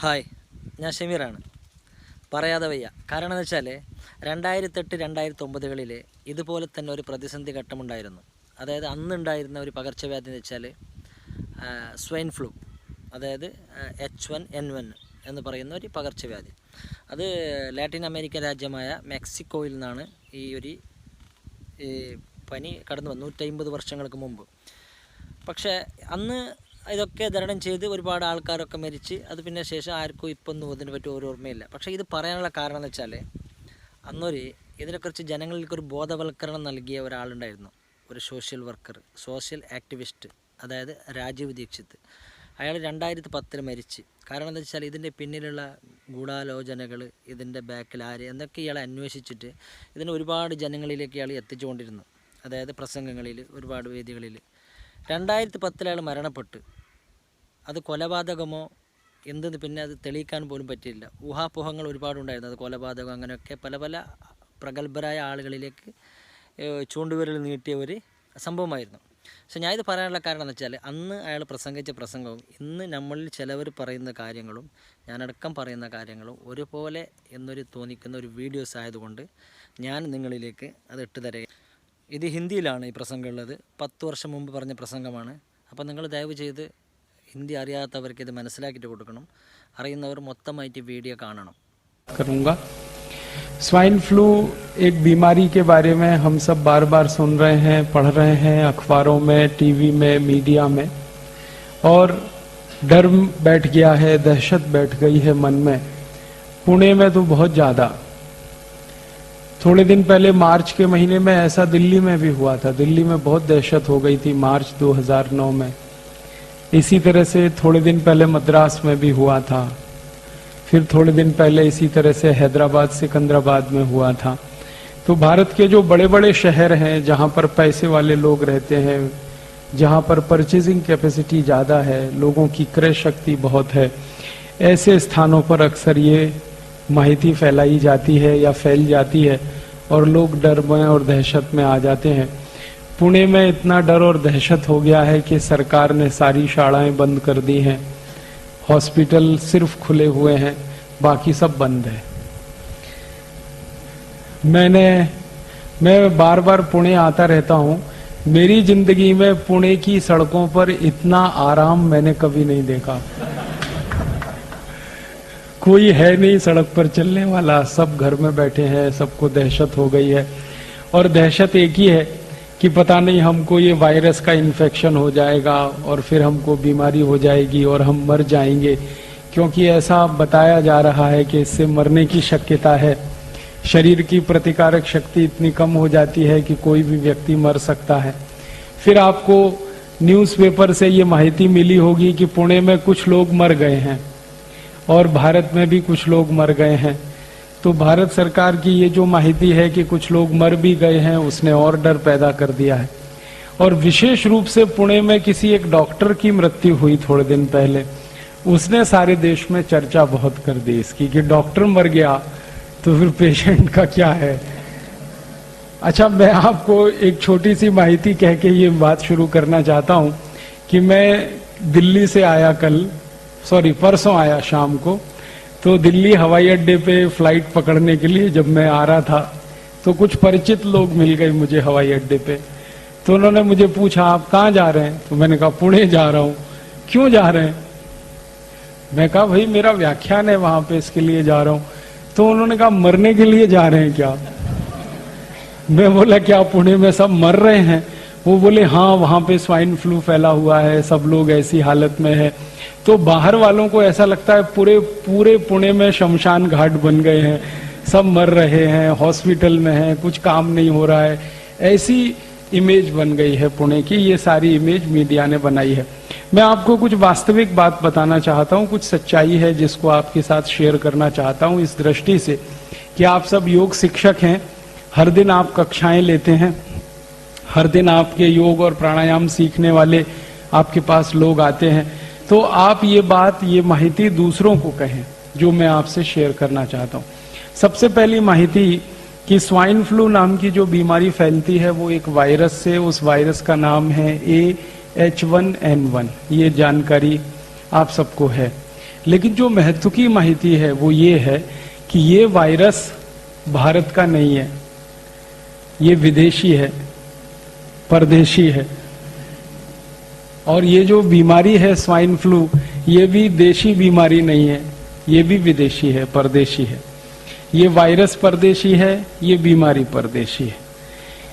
Hi, ഞാൻ ഷമീറാണ്. പറയാതെ വയ്യ. കാരണം എന്ന് വെച്ചാൽ 2008-2009 ഇതുപോലെ തന്നെ ഒരു പ്രതിസന്ധി ഘട്ടമുണ്ടായിരുന്നു. അതായത് അന്നുണ്ടായിരുന്ന ഒരു പകർച്ചവ്യാധി എന്ന് വെച്ചാൽ സ്വൈൻ ഫ്ലൂ, അതായത് H1N1 എന്ന് പറയുന്ന ഒരു പകർച്ചവ്യാധി. അത് ലാറ്റിൻ അമേരിക്കൻ രാജ്യമായ മെക്സിക്കോയിൽ നിന്നാണ് ഈ പനി കടന്നു വന്നു 150 വർഷങ്ങൾക്ക് മുമ്പ്. പക്ഷേ അന്ന് ഇതൊക്കെ തരണം ചെയ്ത് ഒരുപാട് ആൾക്കാരൊക്കെ മരിച്ച് അത് പിന്നെ ശേഷം ആർക്കും ഇപ്പൊന്നും ഇതിനെ പറ്റി ഒരു ഓർമ്മയില്ല. പക്ഷേ ഇത് പറയാനുള്ള കാരണം എന്ന് വെച്ചാൽ ഇതിനെക്കുറിച്ച് ജനങ്ങൾക്കൊരു ബോധവൽക്കരണം നൽകിയ ഒരാളുണ്ടായിരുന്നു, ഒരു സോഷ്യൽ വർക്കർ, സോഷ്യൽ ആക്ടിവിസ്റ്റ്, അതായത് രാജീവ് ദീക്ഷിത്. അയാൾ 2010 മരിച്ച്. കാരണം എന്താ വെച്ചാൽ ഇതിൻ്റെ പിന്നിലുള്ള ഗൂഢാലോചനകൾ, ഇതിൻ്റെ ബാക്കിൽ ആര് എന്നൊക്കെ ഇയാൾ അന്വേഷിച്ചിട്ട് ഇതിന് ഒരുപാട് ജനങ്ങളിലേക്ക് ഇയാൾ എത്തിച്ചുകൊണ്ടിരുന്നു. അതായത് പ്രസംഗങ്ങളിൽ, ഒരുപാട് വേദികളിൽ. 2010 അയാൾ മരണപ്പെട്ട്. അത് കൊലപാതകമോ എന്തെന്ന് പിന്നെ അത് തെളിയിക്കാൻ പോലും പറ്റിയില്ല. ഊഹാപോഹങ്ങൾ ഒരുപാടുണ്ടായിരുന്നു. അത് കൊലപാതകം, അങ്ങനെയൊക്കെ പല പല പ്രഗത്ഭരായ ആളുകളിലേക്ക് ചൂണ്ടുവിരൽ നീട്ടിയ ഒരു സംഭവമായിരുന്നു. പക്ഷെ ഞാനിത് പറയാനുള്ള കാരണം എന്ന് വെച്ചാൽ അന്ന് അയാൾ പ്രസംഗിച്ച പ്രസംഗവും ഇന്ന് നമ്മളിൽ ചിലവർ പറയുന്ന കാര്യങ്ങളും ഞാനടക്കം പറയുന്ന കാര്യങ്ങളും ഒരുപോലെ എന്നൊരു തോന്നിക്കുന്ന ഒരു വീഡിയോസ് ആയതുകൊണ്ട് ഞാൻ നിങ്ങളിലേക്ക് അത് ഇട്ട് തരിക. ഇത് ഹിന്ദിയിലാണ് ഈ പ്രസംഗം ഉള്ളത്. 10 വർഷം മുമ്പ് പറഞ്ഞ പ്രസംഗമാണ്. അപ്പോൾ നിങ്ങൾ ദയവ് ചെയ്ത് ഹിന്ദി അറിയാത്തവർക്ക് ഇത് മനസ്സിലാക്കിയിട്ട് കൊടുക്കണം. അറിയുന്നവർ മൊത്തമായിട്ട് വീഡിയോ കാണണം. करूंगा। स्वाइन फ्लू एक बीमारी के बारे में हम सब बार बार सुन रहे हैं, पढ़ रहे हैं अखबारों में, टीवी में, मीडिया में, और डर बैठ गया है, दहशत बैठ गई है मन में। पुणे में तो बहुत ज्यादा। थोड़े दिन पहले मार्च के महीने में ऐसा दिल्ली में भी हुआ था। दिल्ली में बहुत दहशत हो गई थी मार्च 2009 में। इसी तरह से थोड़े दिन पहले मद्रास में भी हुआ था। फिर थोड़े दिन पहले इसी तरह से हैदराबाद, सिकंदराबाद में हुआ था। तो भारत के जो बड़े बड़े शहर हैं, जहां पर पैसे वाले लोग रहते हैं, जहां पर परचेजिंग कैपेसिटी ज्यादा है, लोगों की क्रय शक्ति बहुत है, ऐसे स्थानों पर अक्सर ये माहिती फैलाई जाती है या फैल जाती है और लोग डर में और दहशत में आ जाते हैं। पुणे में इतना डर और दहशत हो गया है कि सरकार ने सारी शालाएं बंद कर दी हैं, हॉस्पिटल सिर्फ खुले हुए हैं, बाकी सब बंद है। मैं बार बार पुणे आता रहता हूं। मेरी जिंदगी में पुणे की सड़कों पर इतना आराम मैंने कभी नहीं देखा। कोई है नहीं सड़क पर चलने वाला, सब घर में बैठे हैं, सबको दहशत हो गई है। और दहशत एक ही है कि पता नहीं हमको ये वायरस का इन्फेक्शन हो जाएगा और फिर हमको बीमारी हो जाएगी और हम मर जाएंगे, क्योंकि ऐसा बताया जा रहा है कि इससे मरने की शक्यता है। शरीर की प्रतिकारक शक्ति इतनी कम हो जाती है कि कोई भी व्यक्ति मर सकता है। फिर आपको न्यूज़पेपर से ये माहिती मिली होगी कि पुणे में कुछ लोग मर गए हैं और भारत में भी कुछ लोग मर गए हैं। तो भारत सरकार की ये जो माहिती है कि कुछ लोग मर भी गए हैं, उसने और डर पैदा कर दिया है। और विशेष रूप से पुणे में किसी एक डॉक्टर की मृत्यु हुई थोड़े दिन पहले। उसने सारे देश में चर्चा बहुत कर दी इसकी कि डॉक्टर मर गया तो फिर पेशेंट का क्या है। अच्छा, मैं आपको एक छोटी सी माहिती कह के ये बात शुरू करना चाहता हूं कि मैं दिल्ली से आया परसों आया शाम को। तो दिल्ली हवाई अड्डे पे फ्लाइट पकड़ने के लिए जब मैं आ रहा था तो कुछ परिचित लोग मिल गए मुझे हवाई अड्डे पे। तो उन्होंने मुझे पूछा, आप कहाँ जा रहे हैं? तो मैंने कहा पुणे जा रहा हूँ। क्यों जा रहे हैं? मैं कहा भाई मेरा व्याख्यान है वहां पे, इसके लिए जा रहा हूँ। तो उन्होंने कहा मरने के लिए जा रहे हैं क्या? मैं बोला क्या पुणे में सब मर रहे हैं? वो बोले हाँ, वहां पे स्वाइन फ्लू फैला हुआ है, सब लोग ऐसी हालत में है। तो बाहर वालों को ऐसा लगता है पूरे पुणे में शमशान घाट बन गए हैं, सब मर रहे हैं, हॉस्पिटल में हैं, कुछ काम नहीं हो रहा है। ऐसी इमेज बन गई है पुणे की। ये सारी इमेज मीडिया ने बनाई है। मैं आपको कुछ वास्तविक बात बताना चाहता हूँ, कुछ सच्चाई है जिसको आपके साथ शेयर करना चाहता हूँ, इस दृष्टि से कि आप सब योग शिक्षक हैं, हर दिन आप कक्षाएं लेते हैं, हर दिन आपके योग और प्राणायाम सीखने वाले आपके पास लोग आते हैं। तो आप ये माहिती दूसरों को कहें जो मैं आपसे शेयर करना चाहता हूँ। सबसे पहली माहिती कि स्वाइन फ्लू नाम की जो बीमारी फैलती है वो एक वायरस से, उस वायरस का नाम है H1N1। ये जानकारी आप सबको है। लेकिन जो महत्व की माहिती है वो ये है कि ये वायरस भारत का नहीं है, ये विदेशी है, परदेशी है। और ये जो बीमारी है स्वाइन फ्लू, ये भी देशी बीमारी नहीं है, ये भी विदेशी है, परदेशी है। ये वायरस परदेशी है, ये बीमारी परदेशी है।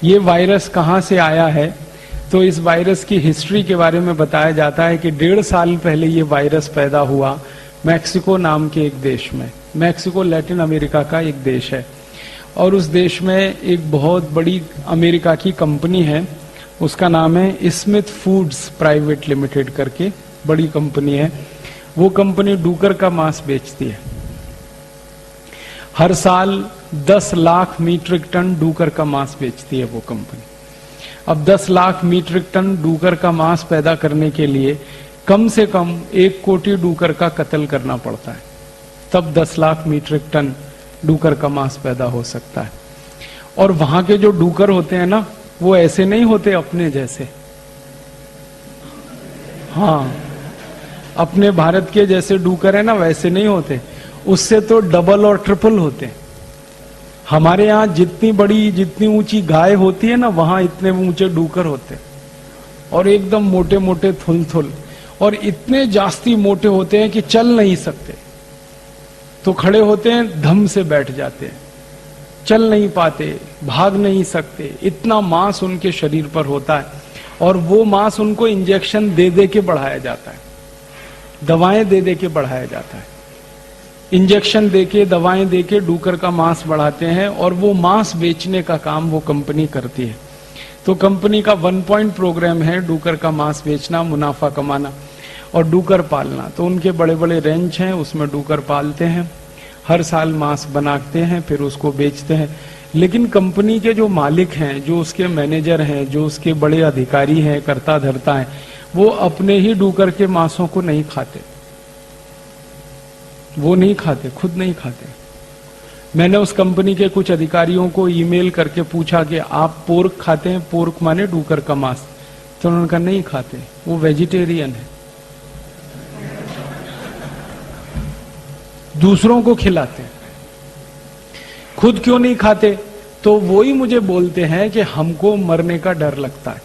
ये वायरस कहाँ से आया है, तो इस वायरस की हिस्ट्री के बारे में बताया जाता है कि 1.5 साल पहले ये वायरस पैदा हुआ मैक्सिको नाम के एक देश में। मैक्सिको लैटिन अमेरिका का एक देश है और उस देश में एक बहुत बड़ी अमेरिका की कंपनी है, उसका नाम है स्मिथ फूड्स प्राइवेट लिमिटेड करके, बड़ी कंपनी है। वो कंपनी डूकर का मांस बेचती है। हर साल 10 लाख मीट्रिक टन डूकर का मांस बेचती है वो कंपनी। अब 10 लाख मीट्रिक टन डूकर का मांस पैदा करने के लिए कम से कम 1 कोटी डूकर का कत्ल करना पड़ता है, तब 10 लाख मीट्रिक टन डूकर का मांस पैदा हो सकता है। और वहां के जो डूकर होते हैं ना, वो ऐसे नहीं होते अपने जैसे। हाँ, अपने भारत के जैसे डूकर है ना, वैसे नहीं होते, उससे तो डबल और ट्रिपल होते। हमारे यहाँ जितनी बड़ी जितनी ऊंची गाय होती है ना, वहां इतने ऊंचे डूकर होते और एकदम मोटे मोटे थुल और इतने जास्ती मोटे होते हैं कि चल नहीं सकते, तो खड़े होते हैं धम से बैठ जाते हैं, चल नहीं पाते, भाग नहीं सकते, इतना मांस उनके शरीर पर होता है। और वो मांस उनको इंजेक्शन दे दे के बढ़ाया जाता है, दवाएं दे दे के बढ़ाया जाता है। इंजेक्शन देके दवाएं देके डूकर का मांस बढ़ाते हैं और वो मांस बेचने का काम वो कंपनी करती है। तो कंपनी का 1 पॉइंट प्रोग्राम है डूकर का मांस बेचना, मुनाफा कमाना और डूकर पालना। तो उनके बड़े बड़े रेंच हैं, उसमें डूकर पालते हैं, हर साल मांस बनाते हैं, फिर उसको बेचते हैं। लेकिन कंपनी के जो मालिक हैं, जो उसके मैनेजर हैं, जो उसके बड़े अधिकारी हैं, कर्ता धर्ता हैं, वो अपने ही डूकर के मांसों को नहीं खाते, वो नहीं खाते, खुद नहीं खाते। मैंने उस कंपनी के कुछ अधिकारियों को ईमेल करके पूछा कि आप पोर्क खाते हैं? पोर्क माने डूकर का मांस। तो उन्होंने कहा नहीं खाते, वो वेजिटेरियन है, दूसरों को खिलाते हैं, खुद क्यों नहीं खाते? तो वो ही मुझे बोलते हैं कि हमको मरने का डर लगता है।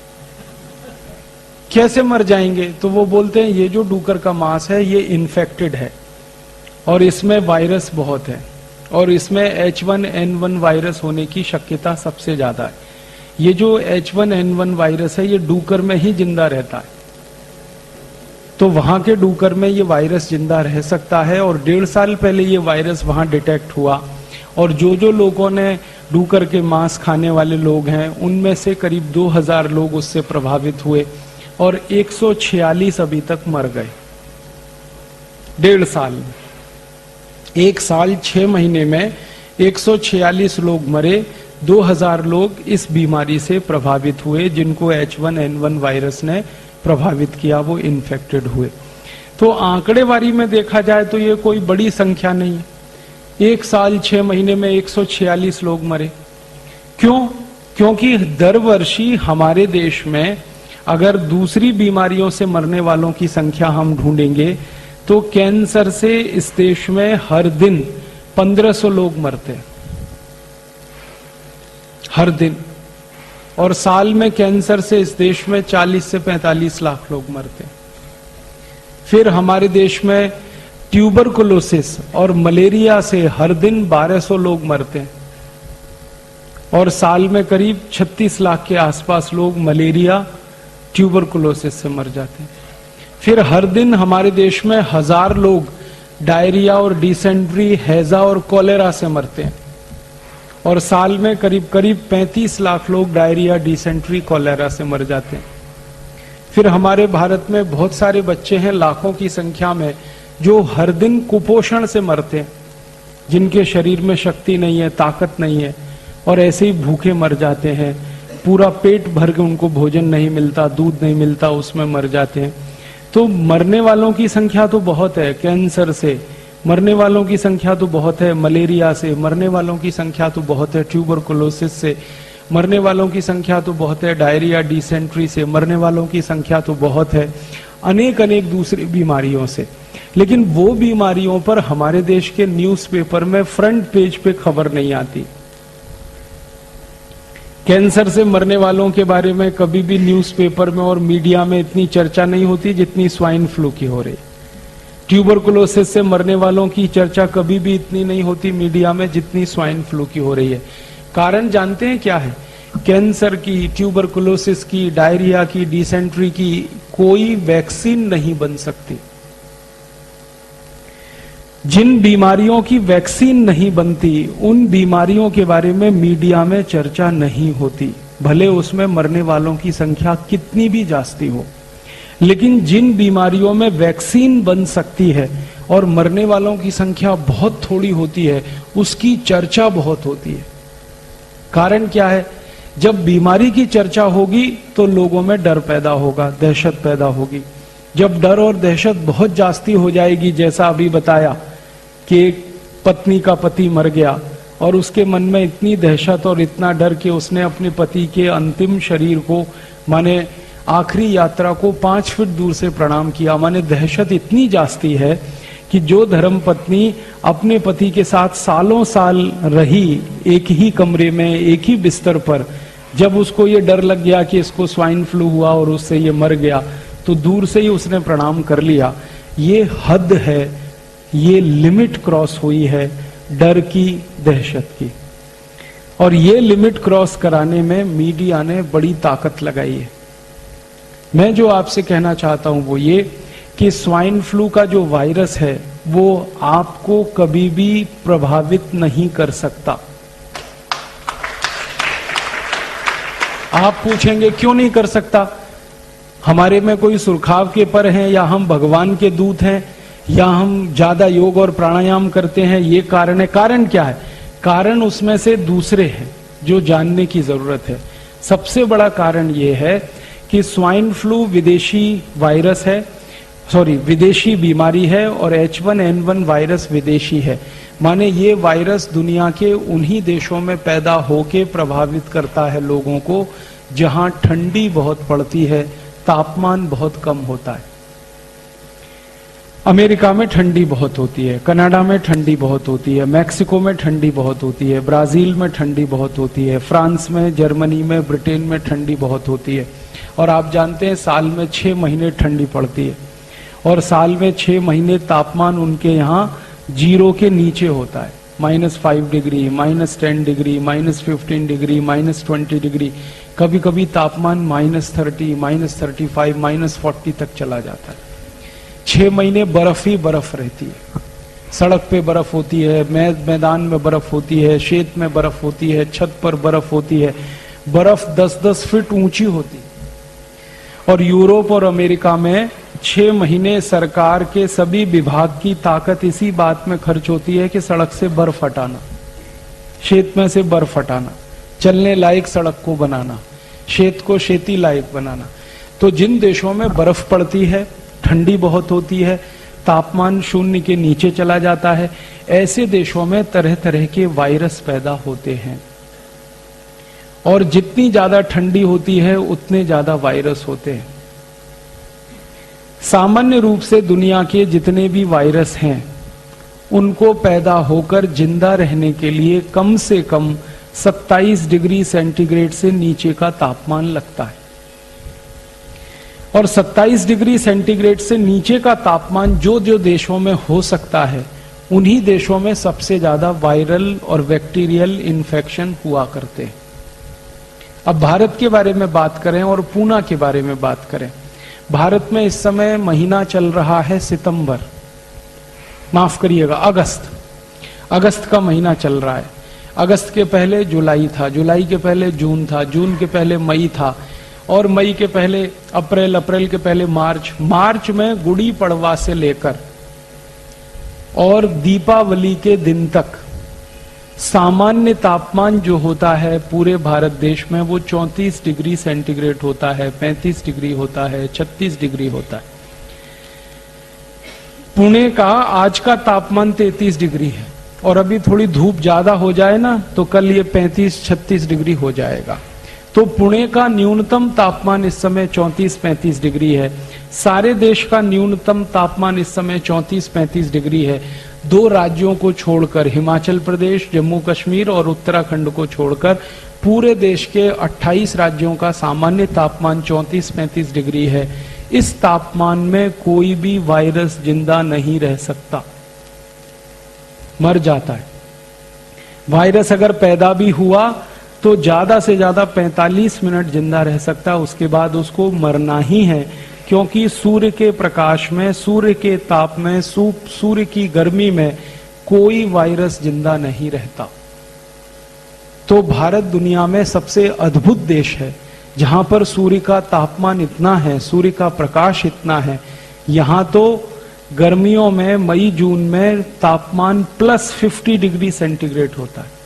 कैसे मर जाएंगे? तो वो बोलते हैं ये जो डूकर का मांस है ये इन्फेक्टेड है और इसमें वायरस बहुत है और इसमें H1N1 वायरस होने की शक्यता सबसे ज्यादा है। ये जो H1N1 वायरस है ये डूकर में ही जिंदा रहता है, तो वहां के डूकर में ये वायरस जिंदा रह सकता है। और 1.5 साल पहले ये वायरस वहां डिटेक्ट हुआ और जो लोगों ने डूकर के मांस खाने वाले लोग हैं उनमें से करीब 2000 लोग उससे प्रभावित हुए और 146 अभी तक मर गए 1.5 साल में। 1 साल 6 महीने में 146 लोग मरे, 2000 लोग इस बीमारी से प्रभावित हुए, जिनको H1N1 वायरस ने प्रभावित किया, वो इन्फेक्टेड हुए। तो आंकड़ेवारी में देखा जाए तो ये कोई बड़ी संख्या नहीं है। 1 साल 6 महीने में 146 लोग मरे। क्यों? क्योंकि दर वर्षी हमारे देश में अगर दूसरी बीमारियों से मरने वालों की संख्या हम ढूंढेंगे तो कैंसर से इस देश में हर दिन 1500 लोग मरते हैं, हर दिन। और साल में कैंसर से इस देश में 40 से 45 लाख लोग मरते हैं। फिर हमारे देश में ट्यूबरकुलोसिस और मलेरिया से हर दिन 1200 लोग मरते हैं और साल में करीब 36 लाख के आसपास लोग मलेरिया ट्यूबरकुलोसिस से मर जाते हैं। फिर हर दिन हमारे देश में 1000 लोग डायरिया और डिसेंट्री, हैजा और कॉलेरा से मरते हैं और साल में करीब 35 लाख लोग डायरिया, डिसेंट्री, कॉलेरा से मर जाते हैं। फिर हमारे भारत में बहुत सारे बच्चे हैं, लाखों की संख्या में, जो हर दिन कुपोषण से मरते हैं, जिनके शरीर में शक्ति नहीं है, ताकत नहीं है और ऐसे ही भूखे मर जाते हैं। पूरा पेट भर के उनको भोजन नहीं मिलता, दूध नहीं मिलता, उसमें मर जाते हैं। तो मरने वालों की संख्या तो बहुत है, कैंसर से मरने वालों की संख्या तो बहुत है, मलेरिया से मरने वालों की संख्या तो बहुत है, ट्यूबरकुलोसिस से मरने वालों की संख्या तो बहुत है, डायरिया डिसेंट्री से मरने वालों की संख्या तो बहुत है, अनेक अनेक दूसरी बीमारियों से। लेकिन वो बीमारियों पर हमारे देश के न्यूज़पेपर में फ्रंट पेज पे खबर नहीं आती। कैंसर से मरने वालों के बारे में कभी भी न्यूज़पेपर में और मीडिया में इतनी चर्चा नहीं होती जितनी स्वाइन फ्लू की हो रही। ट्यूबरकुलोसिस से मरने वालों की चर्चा कभी भी इतनी नहीं होती मीडिया में जितनी स्वाइन फ्लू की हो रही है। कारण जानते हैं क्या है? कैंसर की, ट्यूबरकुलोसिस की, डायरिया की, डिसेंट्री की कोई वैक्सीन नहीं बन सकती। जिन बीमारियों की वैक्सीन नहीं बनती उन बीमारियों के बारे में मीडिया में चर्चा नहीं होती, भले उसमें मरने वालों की संख्या कितनी भी जास्ती हो। लेकिन जिन बीमारियों में वैक्सीन बन सकती है और मरने वालों की संख्या बहुत थोड़ी होती है, उसकी चर्चा बहुत होती है। कारण क्या है? जब बीमारी की चर्चा होगी तो लोगों में डर पैदा होगा, दहशत पैदा होगी। जब डर और दहशत बहुत जास्ती हो जाएगी, जैसा अभी बताया कि एक पत्नी का पति मर गया और उसके मन में इतनी दहशत और इतना डर कि उसने अपने पति के अंतिम शरीर को, माने आखिरी यात्रा को 5 फीट दूर से प्रणाम किया। माने दहशत इतनी जास्ती है कि जो धर्म पत्नी अपने पति के साथ सालों साल रही एक ही कमरे में, एक ही बिस्तर पर, जब उसको ये डर लग गया कि इसको स्वाइन फ्लू हुआ और उससे ये मर गया, तो दूर से ही उसने प्रणाम कर लिया। ये हद है, ये लिमिट क्रॉस हुई है डर की, दहशत की। और ये लिमिट क्रॉस कराने में मीडिया ने बड़ी ताकत लगाई है। मैं जो आपसे कहना चाहता हूं वो ये कि स्वाइन फ्लू का जो वायरस है वो आपको कभी भी प्रभावित नहीं कर सकता। आप पूछेंगे क्यों नहीं कर सकता? हमारे में कोई सुरखाव के पर हैं, या हम भगवान के दूत हैं, या हम ज्यादा योग और प्राणायाम करते हैं, ये कारण है? कारण क्या है? कारण उसमें से दूसरे हैं जो जानने की जरूरत है। सबसे बड़ा कारण ये है कि स्वाइन फ्लू विदेशी वायरस है, विदेशी बीमारी है, और H1N1 वायरस विदेशी है। माने ये वायरस दुनिया के उन्हीं देशों में पैदा होके प्रभावित करता है लोगों को जहां ठंडी बहुत पड़ती है, तापमान बहुत कम होता है। अमेरिका में ठंडी बहुत होती है, कनाडा में ठंडी बहुत होती है, मैक्सिको में ठंडी बहुत होती है, ब्राजील में ठंडी बहुत होती है, फ्रांस में, जर्मनी में, ब्रिटेन में ठंडी बहुत होती है। और आप जानते हैं साल में 6 महीने ठंडी पड़ती है, और साल में 6 महीने तापमान उनके यहाँ 0 के नीचे होता है। -5 डिग्री, -10 डिग्री, -15 डिग्री, -20 डिग्री, कभी कभी तापमान -30, -35, -40 तक चला जाता है। 6 महीने बर्फ ही बर्फ रहती है। सड़क पे बर्फ होती है, मैदान में बर्फ होती है, शेत में बर्फ होती है, छत पर बर्फ होती है। बर्फ 10-10 फीट ऊंची होती है। और यूरोप और अमेरिका में 6 महीने सरकार के सभी विभाग की ताकत इसी बात में खर्च होती है कि सड़क से बर्फ हटाना, शेत में से बर्फ हटाना, चलने लायक सड़क को बनाना, शेत को शेती लायक बनाना। तो जिन देशों में बर्फ पड़ती है, ठंडी बहुत होती है, तापमान 0 के नीचे चला जाता है, ऐसे देशों में तरह तरह के वायरस पैदा होते हैं। और जितनी ज्यादा ठंडी होती है उतने ज्यादा वायरस होते हैं। सामान्य रूप से दुनिया के जितने भी वायरस हैं उनको पैदा होकर जिंदा रहने के लिए कम से कम 27 डिग्री सेंटीग्रेड से नीचे का तापमान लगता है। और 27 डिग्री सेंटीग्रेड से नीचे का तापमान जो जो देशों में हो सकता है, उन्हीं देशों में सबसे ज्यादा वायरल और बैक्टीरियल इन्फेक्शन हुआ करते हैं। अब भारत के बारे में बात करें और पूना के बारे में बात करें। भारत में इस समय महीना चल रहा है सितंबर, माफ करिएगा अगस्त का महीना चल रहा है। अगस्त के पहले जुलाई था, जुलाई के पहले जून था, जून के पहले मई था, और मई के पहले अप्रैल, अप्रैल के पहले मार्च, मार्च में गुड़ी पड़वा से लेकर और दीपावली के दिन तक सामान्य तापमान जो होता है पूरे भारत देश में वो 34 डिग्री सेंटीग्रेड होता है, 35 डिग्री होता है, 36 डिग्री होता है। पुणे का आज का तापमान 33 डिग्री है, और अभी थोड़ी धूप ज्यादा हो जाए ना तो कल ये 35-36 डिग्री हो जाएगा। तो पुणे का न्यूनतम तापमान इस समय 34-35 डिग्री है। सारे देश का न्यूनतम तापमान इस समय 34-35 डिग्री है। 2 राज्यों को छोड़कर, हिमाचल प्रदेश, जम्मू कश्मीर और उत्तराखंड को छोड़कर पूरे देश के 28 राज्यों का सामान्य तापमान 34-35 डिग्री है। इस तापमान में कोई भी वायरस जिंदा नहीं रह सकता, मर जाता है। वायरस अगर पैदा भी हुआ तो ज्यादा से ज्यादा 45 मिनट जिंदा रह सकता है, उसके बाद उसको मरना ही है, क्योंकि सूर्य के प्रकाश में, सूर्य के ताप में, सूर्य की गर्मी में कोई वायरस जिंदा नहीं रहता। तो भारत दुनिया में सबसे अद्भुत देश है, जहां पर सूर्य का तापमान इतना है, सूर्य का प्रकाश इतना है। यहां तो गर्मियों में, मई जून में तापमान +50 डिग्री सेंटीग्रेड होता है।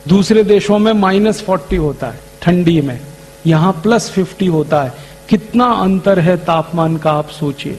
दूसरे देशों में -40 होता है ठंडी में, यहां +50 होता है। कितना अंतर है तापमान का, आप सोचिए।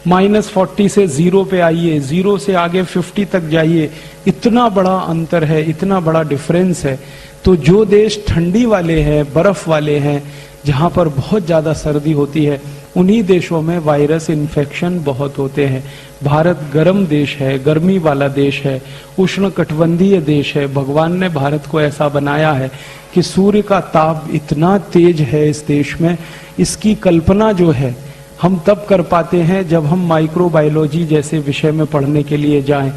-40 से 0 पे आइए, 0 से आगे 50 तक जाइए, इतना बड़ा अंतर है, इतना बड़ा डिफरेंस है। तो जो देश ठंडी वाले हैं, बर्फ वाले हैं, जहां पर बहुत ज्यादा सर्दी होती है, उन्हीं देशों में वायरस इन्फेक्शन बहुत होते हैं। भारत गर्म देश है, गर्मी वाला देश है, उष्णकटिबंधीय देश है। भगवान ने भारत को ऐसा बनाया है कि सूर्य का ताप इतना तेज है इस देश में, इसकी कल्पना जो है हम तब कर पाते हैं जब हम माइक्रोबायोलॉजी जैसे विषय में पढ़ने के लिए जाएं।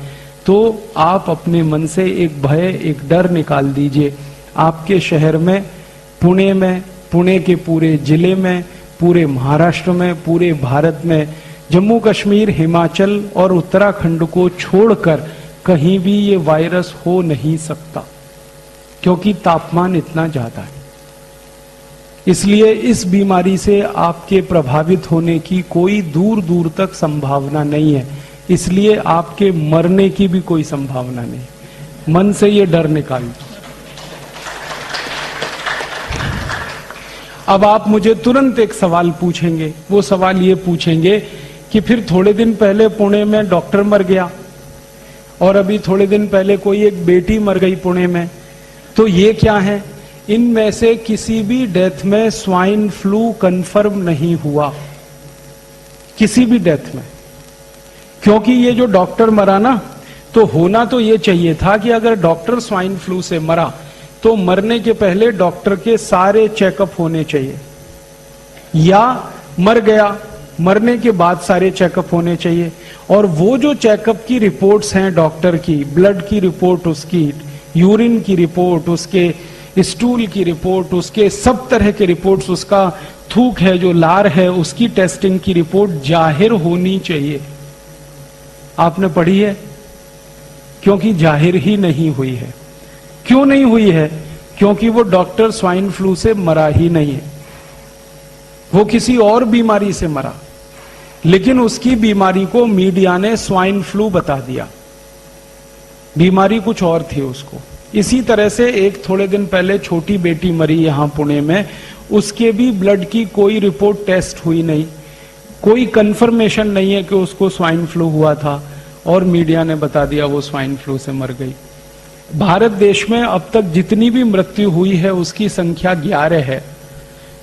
तो आप अपने मन से एक भय, एक डर निकाल दीजिए। आपके शहर में, पुणे के पूरे जिले में, पूरे महाराष्ट्र में, पूरे भारत में, जम्मू कश्मीर, हिमाचल और उत्तराखंड को छोड़कर कहीं भी ये वायरस हो नहीं सकता, क्योंकि तापमान इतना ज्यादा है। इसलिए इस बीमारी से आपके प्रभावित होने की कोई दूर दूर तक संभावना नहीं है। इसलिए आपके मरने की भी कोई संभावना नहीं। मन से ये डर निकाल दो। अब आप मुझे तुरंत एक सवाल पूछेंगे। वो सवाल ये पूछेंगे कि फिर थोड़े दिन पहले पुणे में डॉक्टर मर गया और अभी थोड़े दिन पहले कोई एक बेटी मर गई पुणे में, तो ये क्या है? इनमें से किसी भी डेथ में स्वाइन फ्लू कंफर्म नहीं हुआ, किसी भी डेथ में। क्योंकि ये जो डॉक्टर मरा ना, तो होना तो ये चाहिए था कि अगर डॉक्टर स्वाइन फ्लू से मरा तो मरने के पहले डॉक्टर के सारे चेकअप होने चाहिए, या मर गया मरने के बाद सारे चेकअप होने चाहिए। और वो जो चेकअप की रिपोर्ट्स हैं डॉक्टर की, ब्लड की रिपोर्ट उसकी, यूरिन की रिपोर्ट उसके, स्टूल की रिपोर्ट उसके, सब तरह के रिपोर्ट्स, उसका थूक है जो लार है उसकी टेस्टिंग की रिपोर्ट जाहिर होनी चाहिए। आपने पढ़ी है? क्योंकि जाहिर ही नहीं हुई है। क्यों नहीं हुई है? क्योंकि वो डॉक्टर स्वाइन फ्लू से मरा ही नहीं है, वो किसी और बीमारी से मरा, लेकिन उसकी बीमारी को मीडिया ने स्वाइन फ्लू बता दिया, बीमारी कुछ और थी उसको। इसी तरह से एक थोड़े दिन पहले छोटी बेटी मरी यहां पुणे में, उसके भी ब्लड की कोई रिपोर्ट टेस्ट हुई नहीं, कोई कंफर्मेशन नहीं है कि उसको स्वाइन फ्लू हुआ था, और मीडिया ने बता दिया वो स्वाइन फ्लू से मर गई। भारत देश में अब तक जितनी भी मृत्यु हुई है उसकी संख्या 11 है।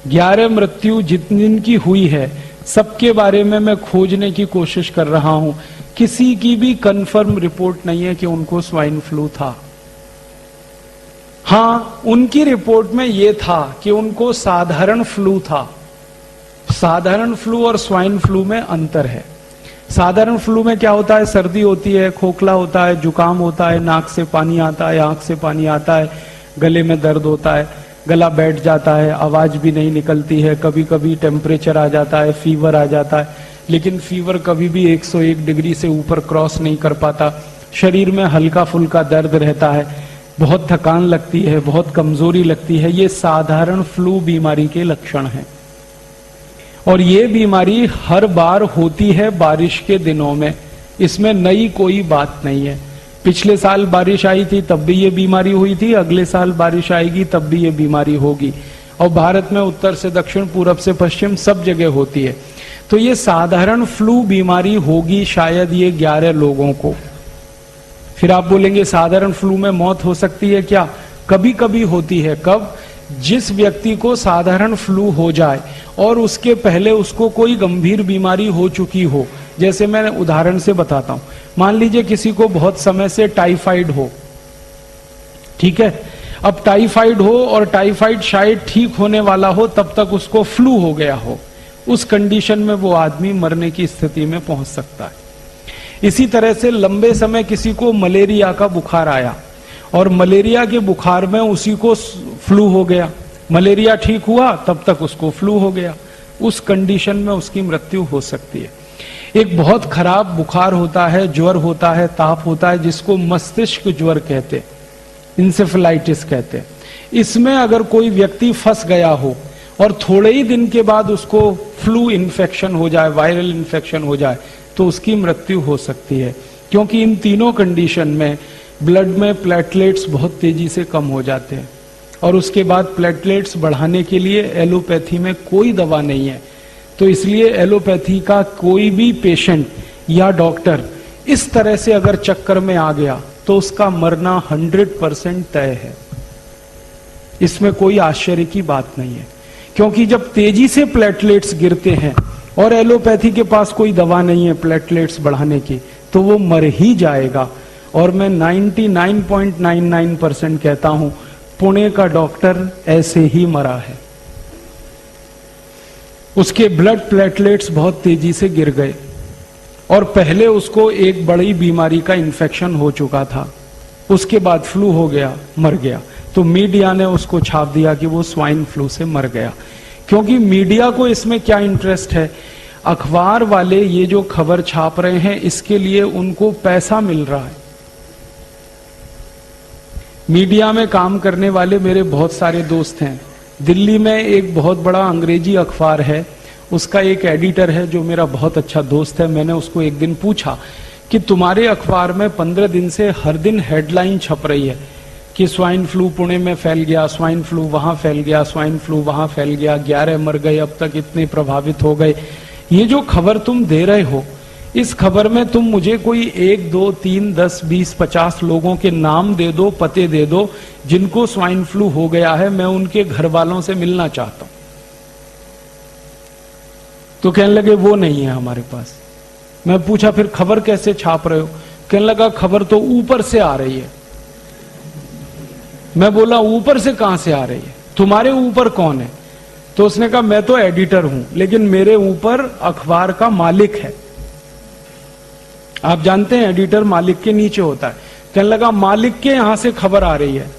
11 मृत्यु जितनी हुई है, सबके बारे में मैं खोजने की कोशिश कर रहा हूं। किसी की भी कंफर्म रिपोर्ट नहीं है कि उनको स्वाइन फ्लू था। हां, उनकी रिपोर्ट में यह था कि उनको साधारण फ्लू था। साधारण फ्लू और स्वाइन फ्लू में अंतर है। साधारण फ्लू में क्या होता है? सर्दी होती है, खोखला होता है, जुकाम होता है, नाक से पानी आता है, आंख से पानी आता है, गले में दर्द होता है, गला बैठ जाता है, आवाज भी नहीं निकलती है, कभी कभी टेम्परेचर आ जाता है, फीवर आ जाता है, लेकिन फीवर कभी भी 101 डिग्री से ऊपर क्रॉस नहीं कर पाता। शरीर में हल्का फुल्का दर्द रहता है, बहुत थकान लगती है, बहुत कमजोरी लगती है। ये साधारण फ्लू बीमारी के लक्षण हैं। और ये बीमारी हर बार होती है बारिश के दिनों में, इसमें नई कोई बात नहीं है। पिछले साल बारिश आई थी तब भी ये बीमारी हुई थी, अगले साल बारिश आएगी तब भी ये बीमारी होगी। और भारत में उत्तर से दक्षिण, पूरब से पश्चिम सब जगह होती है। तो ये साधारण फ्लू बीमारी होगी शायद ये 11 लोगों को, फिर आप बोलेंगे साधारण फ्लू में मौत हो सकती है क्या? कभी कभी होती है। कब? जिस व्यक्ति को साधारण फ्लू हो जाए और उसके पहले उसको कोई गंभीर बीमारी हो चुकी हो। जैसे मैं उदाहरण से बताता हूं, मान लीजिए किसी को बहुत समय से टाइफाइड हो, ठीक है, अब टाइफाइड हो और टाइफाइड शायद ठीक होने वाला हो, तब तक उसको फ्लू हो गया हो। उस कंडीशन में वो आदमी मरने की स्थिति में पहुंच सकता है। इसी तरह से लंबे समय किसी को मलेरिया का बुखार आया और मलेरिया के बुखार में उसी को फ्लू हो गया, मलेरिया ठीक हुआ तब तक उसको फ्लू हो गया, उस कंडीशन में उसकी मृत्यु हो सकती है। एक बहुत खराब बुखार होता है, ज्वर होता है, ताप होता है, जिसको मस्तिष्क ज्वर कहते हैं, इंसेफेलाइटिस कहते हैं। इसमें अगर कोई व्यक्ति फंस गया हो और थोड़े ही दिन के बाद उसको फ्लू इन्फेक्शन हो जाए, वायरल इन्फेक्शन हो जाए, तो उसकी मृत्यु हो सकती है। क्योंकि इन तीनों कंडीशन में ब्लड में प्लेटलेट्स बहुत तेजी से कम हो जाते हैं और उसके बाद प्लेटलेट्स बढ़ाने के लिए एलोपैथी में कोई दवा नहीं है। तो इसलिए एलोपैथी का कोई भी पेशेंट या डॉक्टर इस तरह से अगर चक्कर में आ गया तो उसका मरना 100% तय है। इसमें कोई आश्चर्य की बात नहीं है, क्योंकि जब तेजी से प्लेटलेट्स गिरते हैं और एलोपैथी के पास कोई दवा नहीं है प्लेटलेट्स बढ़ाने की, तो वो मर ही जाएगा। और मैं 99.99% कहता हूं, पुणे का डॉक्टर ऐसे ही मरा है। उसके ब्लड प्लेटलेट्स बहुत तेजी से गिर गए और पहले उसको एक बड़ी बीमारी का इन्फेक्शन हो चुका था, उसके बाद फ्लू हो गया, मर गया। तो मीडिया ने उसको छाप दिया कि वो स्वाइन फ्लू से मर गया। क्योंकि मीडिया को इसमें क्या इंटरेस्ट है, अखबार वाले ये जो खबर छाप रहे हैं इसके लिए उनको पैसा मिल रहा है। मीडिया में काम करने वाले मेरे बहुत सारे दोस्त हैं। दिल्ली में एक बहुत बड़ा अंग्रेजी अखबार है, उसका एक एडिटर है जो मेरा बहुत अच्छा दोस्त है। मैंने उसको एक दिन पूछा कि तुम्हारे अखबार में 15 दिन से हर दिन हेडलाइन छप रही है कि स्वाइन फ्लू पुणे में फैल गया, स्वाइन फ्लू वहां फैल गया, स्वाइन फ्लू वहां फैल गया, 11 मर गए, अब तक इतने प्रभावित हो गए। ये जो खबर तुम दे रहे हो, इस खबर में तुम मुझे कोई 1, 2, 3, 10, 20, 50 लोगों के नाम दे दो, पते दे दो जिनको स्वाइन फ्लू हो गया है, मैं उनके घर वालों से मिलना चाहता हूं। तो कहने लगे वो नहीं है हमारे पास। मैं पूछा फिर खबर कैसे छाप रहे हो? कहने लगा खबर तो ऊपर से आ रही है। मैं बोला ऊपर से कहां से आ रही है? तुम्हारे ऊपर कौन है? तो उसने कहा मैं तो एडिटर हूं, लेकिन मेरे ऊपर अखबार का मालिक है। आप जानते हैं एडिटर मालिक के नीचे होता है। कहने लगा मालिक के यहां से खबर आ रही है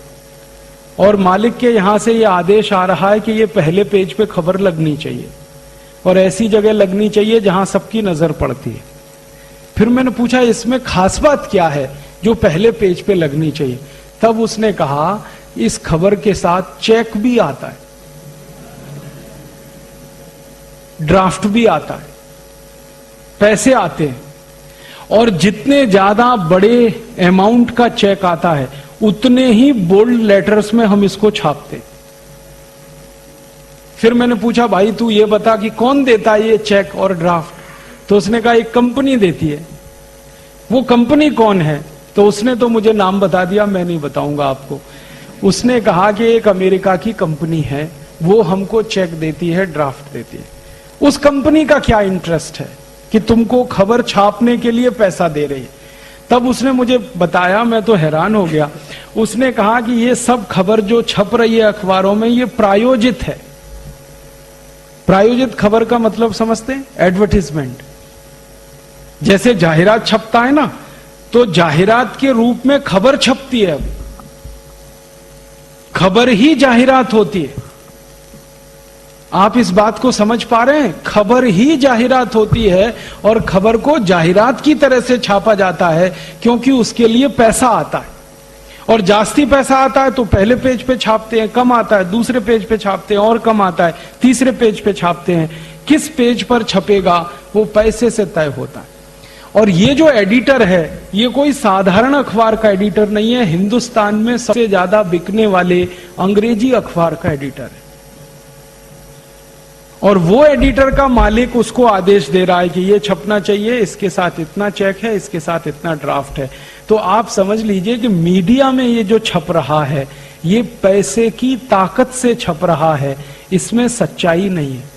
और मालिक के यहां से ये आदेश आ रहा है कि ये पहले पेज पे खबर लगनी चाहिए और ऐसी जगह लगनी चाहिए जहां सबकी नजर पड़ती है। फिर मैंने पूछा इसमें खास बात क्या है जो पहले पेज पे लगनी चाहिए? तब उसने कहा इस खबर के साथ चेक भी आता है, ड्राफ्ट भी आता है, पैसे आते हैं और जितने ज्यादा बड़े अमाउंट का चेक आता है उतने ही बोल्ड लेटर्स में हम इसको छापते। फिर मैंने पूछा भाई तू ये बता कि कौन देता है ये चेक और ड्राफ्ट? तो उसने कहा एक कंपनी देती है। वो कंपनी कौन है? तो उसने तो मुझे नाम बता दिया, मैं नहीं बताऊंगा आपको। उसने कहा कि एक अमेरिका की कंपनी है, वो हमको चेक देती है, ड्राफ्ट देती है। उस कंपनी का क्या इंटरेस्ट है कि तुमको खबर छापने के लिए पैसा दे रही है? तब उसने मुझे बताया, मैं तो हैरान हो गया। उसने कहा कि ये सब खबर जो छप रही है अखबारों में ये प्रायोजित है। प्रायोजित खबर का मतलब समझते हैं? एडवर्टीजमेंट। जैसे जाहिरात छपता है ना, तो जाहिरात के रूप में खबर छपती है। अब खबर ही जाहिरात होती है। आप इस बात को समझ पा रहे हैं? खबर ही जाहिरात होती है और खबर को जाहिरात की तरह से छापा जाता है क्योंकि उसके लिए पैसा आता है। और जास्ती पैसा आता है तो पहले पेज पे छापते हैं, कम आता है दूसरे पेज पे छापते हैं और कम आता है तीसरे पेज पे छापते हैं। किस पेज पर छपेगा वो पैसे से तय होता है। और ये जो एडिटर है ये कोई साधारण अखबार का एडिटर नहीं है, हिंदुस्तान में सबसे ज्यादा बिकने वाले अंग्रेजी अखबार का एडिटर है। और वो एडिटर का मालिक उसको आदेश दे रहा है कि ये छपना चाहिए, इसके साथ इतना चेक है, इसके साथ इतना ड्राफ्ट है। तो आप समझ लीजिए कि मीडिया में ये जो छप रहा है ये पैसे की ताकत से छप रहा है, इसमें सच्चाई नहीं है।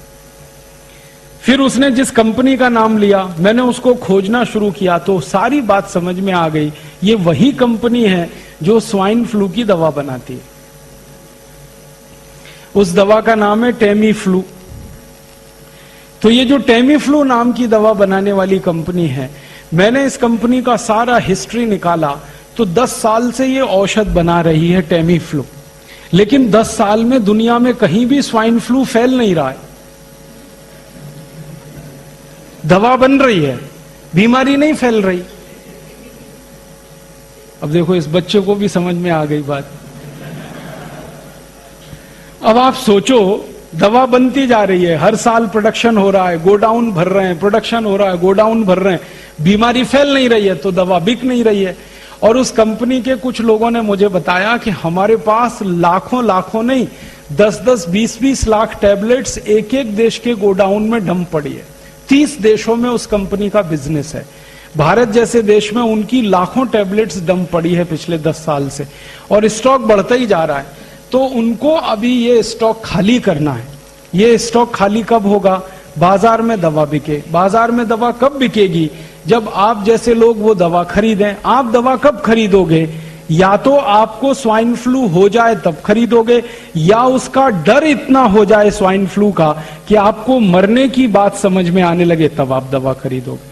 फिर उसने जिस कंपनी का नाम लिया, मैंने उसको खोजना शुरू किया तो सारी बात समझ में आ गई, ये वही कंपनी है जो स्वाइन फ्लू की दवा बनाती है। उस दवा का नाम है टेमीफ्लू। तो ये जो टेमीफ्लू नाम की दवा बनाने वाली कंपनी है, मैंने इस कंपनी का सारा हिस्ट्री निकाला तो 10 साल से ये औषध बना रही है टेमीफ्लू, लेकिन 10 साल में दुनिया में कहीं भी स्वाइन फ्लू फैल नहीं रहा है। दवा बन रही है, बीमारी नहीं फैल रही। अब देखो इस बच्चे को भी समझ में आ गई बात। अब आप सोचो, दवा बनती जा रही है, हर साल प्रोडक्शन हो रहा है, गोडाउन भर रहे हैं, प्रोडक्शन हो रहा है, गोडाउन भर रहे हैं, बीमारी फैल नहीं रही है तो दवा बिक नहीं रही है। और उस कंपनी के कुछ लोगों ने मुझे बताया कि हमारे पास लाखों नहीं 10-10, 20-20 लाख टैबलेट्स एक एक देश के गोडाउन में डंप पड़ी है। 30 देशों में उस कंपनी का बिजनेस है। भारत जैसे देश में उनकी लाखों टैबलेट्स डंप पड़ी है पिछले 10 साल से, और स्टॉक बढ़ता ही जा रहा है। तो उनको अभी ये स्टॉक खाली करना है। ये स्टॉक खाली कब होगा? बाजार में दवा बिके। बाजार में दवा कब बिकेगी? जब आप जैसे लोग वो दवा खरीदें। आप दवा कब खरीदोगे? या तो आपको स्वाइन फ्लू हो जाए तब खरीदोगे, या उसका डर इतना हो जाए स्वाइन फ्लू का कि आपको मरने की बात समझ में आने लगे तब आप दवा खरीदोगे।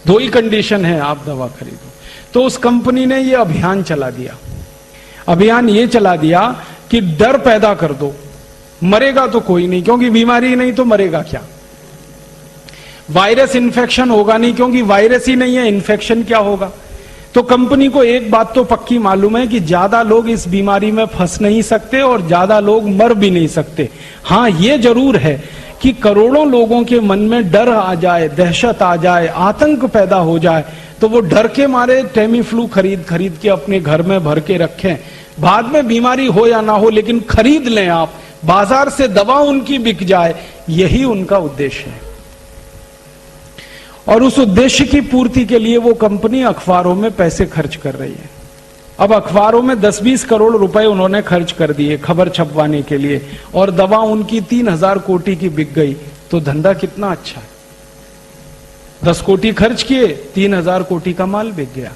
दो ही कंडीशन है आप दवा खरीदो। तो उस कंपनी ने ये अभियान चला दिया। अभियान ये चला दिया कि डर पैदा कर दो, मरेगा तो कोई नहीं क्योंकि बीमारी नहीं तो मरेगा क्या, वायरस इन्फेक्शन होगा नहीं क्योंकि वायरस ही नहीं है, इन्फेक्शन क्या होगा। तो कंपनी को एक बात तो पक्की मालूम है कि ज्यादा लोग इस बीमारी में फंस नहीं सकते और ज्यादा लोग मर भी नहीं सकते। हां, ये जरूर है कि करोड़ों लोगों के मन में डर आ जाए, दहशत आ जाए, आतंक पैदा हो जाए, तो वो डर के मारे टेमीफ्लू खरीद के अपने घर में भर के रखें। बाद में बीमारी हो या ना हो लेकिन खरीद लें आप, बाजार से दवा उनकी बिक जाए, यही उनका उद्देश्य है। और उस उद्देश्य की पूर्ति के लिए वो कंपनी अखबारों में पैसे खर्च कर रही है। अब अखबारों में 10-20 करोड़ रुपए उन्होंने खर्च कर दिए खबर छपवाने के लिए, और दवा उनकी 3000 कोटि की बिक गई। तो धंधा कितना अच्छा है। 10 कोटि खर्च किए, 3000 कोटि का माल बिक गया।